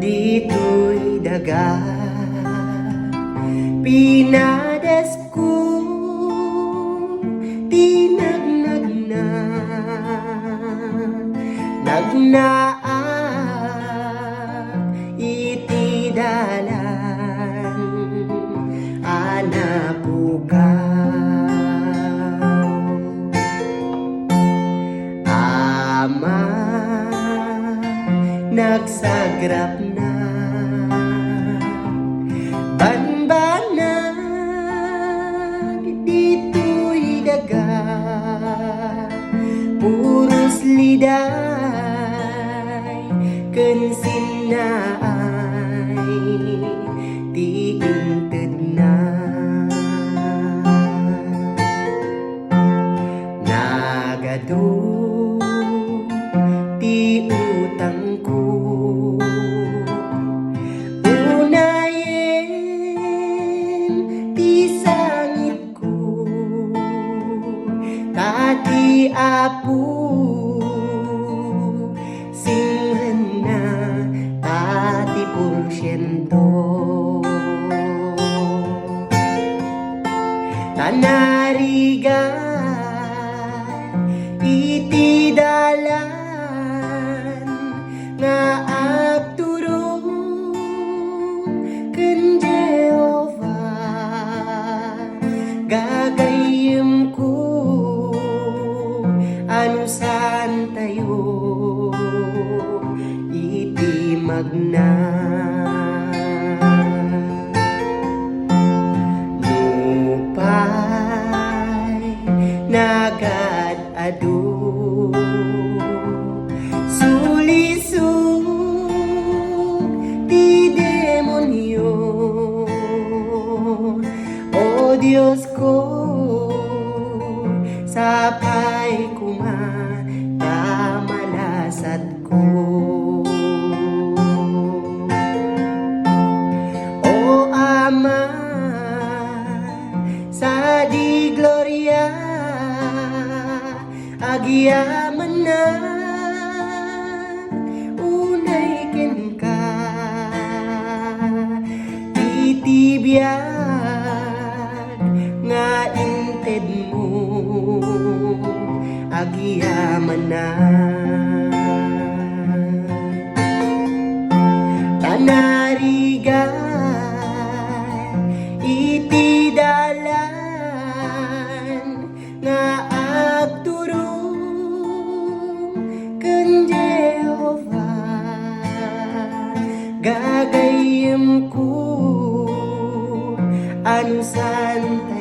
dito'y daga pinadas ko tinagnag na nagnaag iti dalan anapukaw ama nagsagrap na banbanag dito'y daga puros liday kensin na ay tiinted na nagado ti utang ko tati apu singhan na tati porsyento tanarigan iti dalan nga agturong ken Jehovah gagayem ko anusan tayo iti magna lupay nagad adu sulisog ti demonyo o Diyos ko sapay kumamalasat ko o Ama sa di gloria agyaman na unay ken ka titibiyag nga inted mo agyaman na tanarigan iti dalan nga agturong ken Jehovah gagayem ko anusan